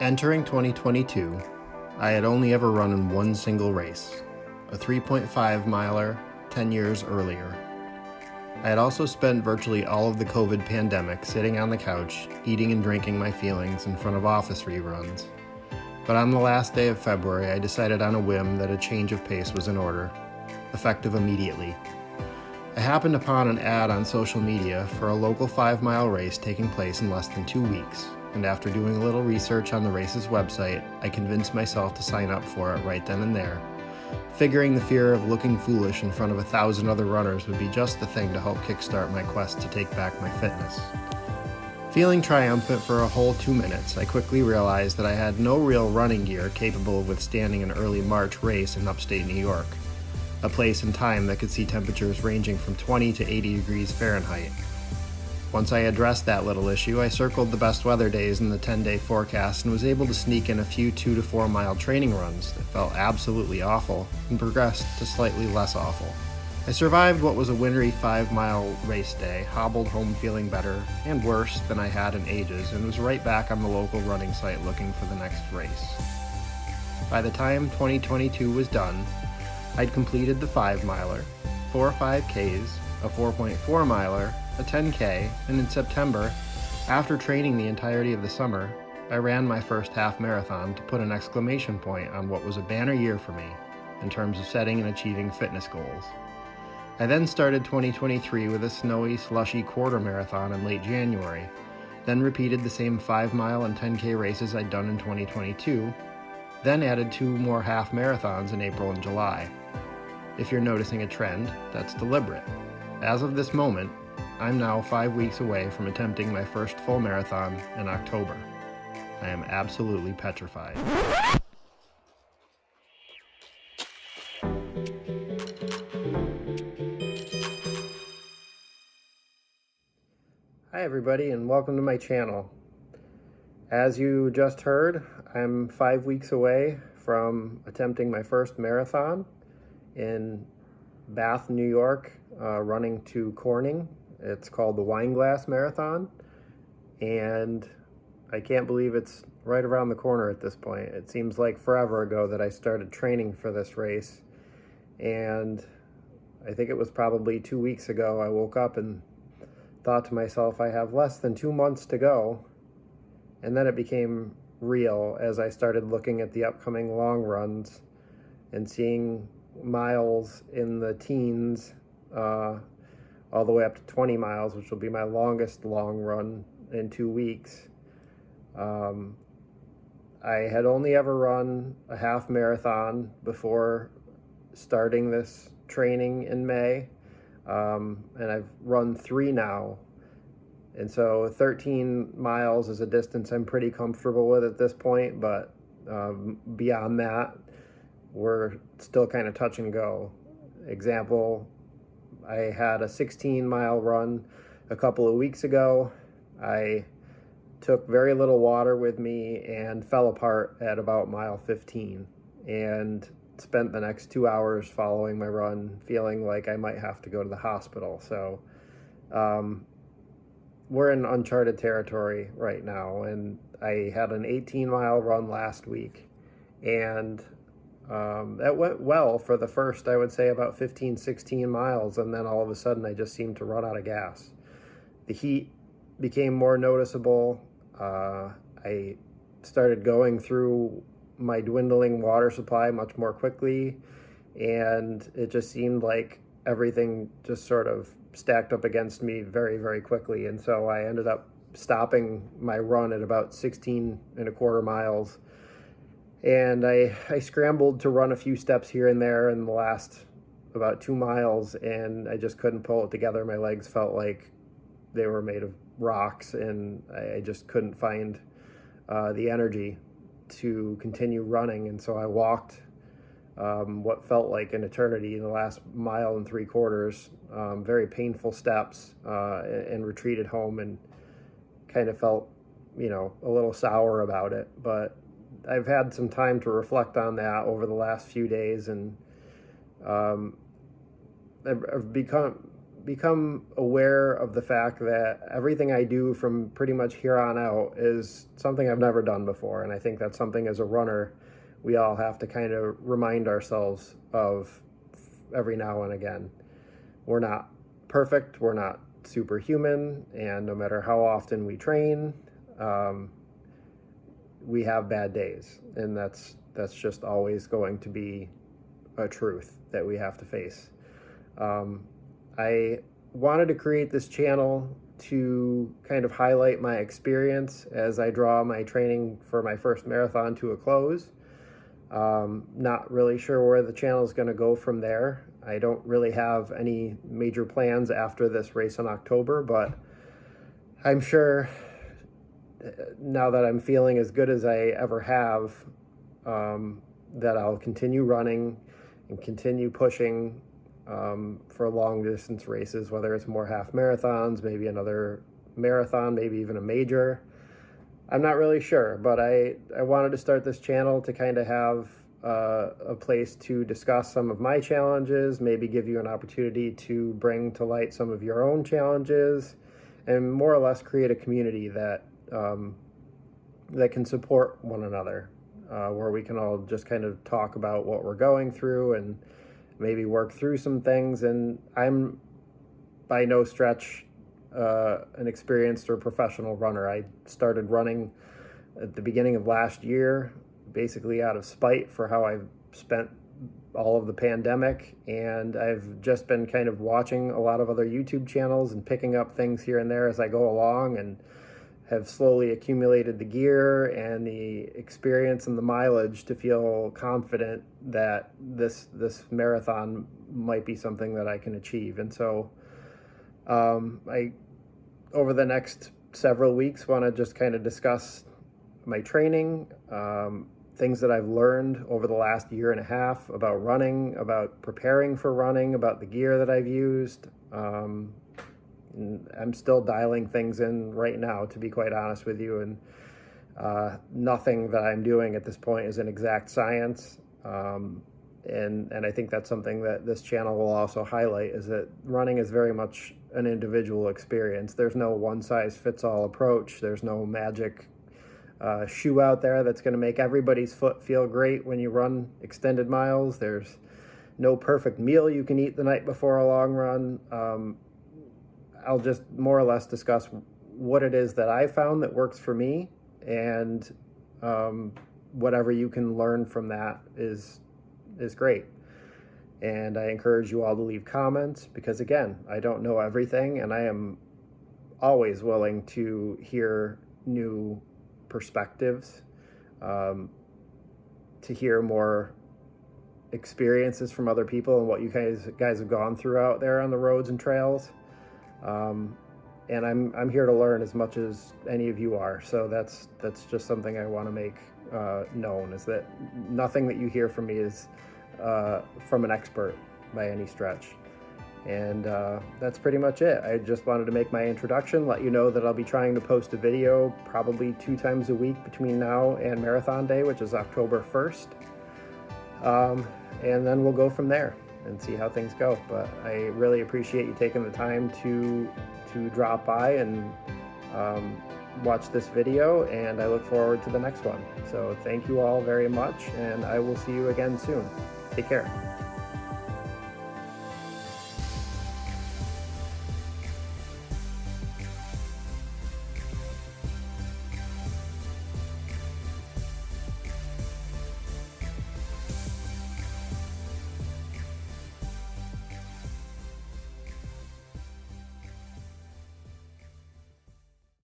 Entering 2022, I had only ever run in one single race, a 3.5 miler 10 years earlier. I had also spent virtually all of the COVID pandemic sitting on the couch, eating and drinking my feelings in front of office reruns. But on the last day of February, I decided on a whim that a change of pace was in order, effective immediately. I happened upon an ad on social media for a local 5-mile race taking place in less than 2 weeks, and after doing a little research on the race's website, I convinced myself to sign up for it right then and there, figuring the fear of looking foolish in front of 1,000 other runners would be just the thing to help kickstart my quest to take back my fitness. Feeling triumphant for a whole 2 minutes, I quickly realized that I had no real running gear capable of withstanding an early March race in upstate New York, a place and time that could see temperatures ranging from 20 to 80 degrees Fahrenheit. Once I addressed that little issue, I circled the best weather days in the 10-day forecast and was able to sneak in a few 2 to 4 mile training runs that felt absolutely awful and progressed to slightly less awful. I survived what was a wintry 5-mile race day, hobbled home feeling better and worse than I had in ages, and was right back on the local running site looking for the next race. By the time 2022 was done, I'd completed the 5-miler, 4 5Ks, a 4.4 miler, a 10K, and in September, after training the entirety of the summer, I ran my first half marathon to put an exclamation point on what was a banner year for me in terms of setting and achieving fitness goals. I then started 2023 with a snowy, slushy quarter marathon in late January, then repeated the same 5-mile and 10K races I'd done in 2022, then added 2 more half marathons in April and July. If you're noticing a trend, that's deliberate. As of this moment, I'm now 5 weeks away from attempting my first full marathon in October. I am absolutely petrified. Hi everybody, and welcome to my channel. As you just heard, I'm 5 weeks away from attempting my first marathon in Bath, New York, running to Corning. It's called the Wineglass Marathon, and I can't believe it's right around the corner at this point. It seems like forever ago that I started training for this race, and I think it was probably 2 weeks ago I woke up and thought to myself, I have less than 2 months to go, and then it became real as I started looking at the upcoming long runs and seeing miles in the teens, all the way up to 20 miles, which will be my longest long run in 2 weeks. I had only ever run a half marathon before starting this training in May, and I've run 3 now. And so 13 miles is a distance I'm pretty comfortable with at this point, but beyond that, we're still kind of touch and go. Example, I had a 16-mile run a couple of weeks ago. I took very little water with me and fell apart at about mile 15 and spent the next 2 hours following my run feeling like I might have to go to the hospital. So we're in uncharted territory right now, and I had an 18-mile run last week, and that went well for the first, I would say, about 15, 16 miles, and then all of a sudden I just seemed to run out of gas. The heat became more noticeable. I started going through my dwindling water supply much more quickly, and it just seemed like everything just sort of stacked up against me very, very quickly, and so I ended up stopping my run at about 16.25 miles. And I scrambled to run a few steps here and there in the last about 2 miles, and I just couldn't pull it together. My legs felt like they were made of rocks, and I just couldn't find the energy to continue running. And so I walked what felt like an eternity in the last 1.75 miles, very painful steps, and retreated home and kind of felt, a little sour about it. But I've had some time to reflect on that over the last few days, and I've become aware of the fact that everything I do from pretty much here on out is something I've never done before. And I think that's something as a runner, we all have to kind of remind ourselves of every now and again. We're not perfect, we're not superhuman, and no matter how often we train, we have bad days. And that's just always going to be a truth that we have to face. I wanted to create this channel to kind of highlight my experience as I draw my training for my first marathon to a close. Not really sure where the channel is going to go from there. I don't really have any major plans after this race in October, but I'm sure now that I'm feeling as good as I ever have, that I'll continue running and continue pushing for long distance races, whether it's more half marathons, maybe another marathon, maybe even a major. I'm not really sure, but I wanted to start this channel to kind of have a place to discuss some of my challenges, maybe give you an opportunity to bring to light some of your own challenges, and more or less create a community that that can support one another, where we can all just kind of talk about what we're going through and maybe work through some things. And I'm by no stretch an experienced or professional runner. I started running at the beginning of last year, basically out of spite for how I've spent all of the pandemic, and I've just been kind of watching a lot of other YouTube channels and picking up things here and there as I go along, and have slowly accumulated the gear and the experience and the mileage to feel confident that this marathon might be something that I can achieve. And so I, over the next several weeks, want to just kind of discuss my training, things that I've learned over the last year and a half about running, about preparing for running, about the gear that I've used. I'm still dialing things in right now, to be quite honest with you, and nothing that I'm doing at this point is an exact science. And I think that's something that this channel will also highlight, is that running is very much an individual experience. There's no one-size-fits-all approach. There's no magic shoe out there that's going to make everybody's foot feel great when you run extended miles. There's no perfect meal you can eat the night before a long run. I'll just more or less discuss what it is that I found that works for me, and whatever you can learn from that is great. And I encourage you all to leave comments, because again, I don't know everything, and I am always willing to hear new perspectives, to hear more experiences from other people and what you guys have gone through out there on the roads and trails. And I'm here to learn as much as any of you are. So that's just something I want to make known, is that nothing that you hear from me is from an expert by any stretch. And that's pretty much it. I just wanted to make my introduction, let you know that I'll be trying to post a video probably 2 times a week between now and Marathon Day, which is October 1st. And then we'll go from there and see how things go. But I really appreciate you taking the time to drop by and watch this video, and I look forward to the next one. So thank you all very much, and I will see you again soon. Take care.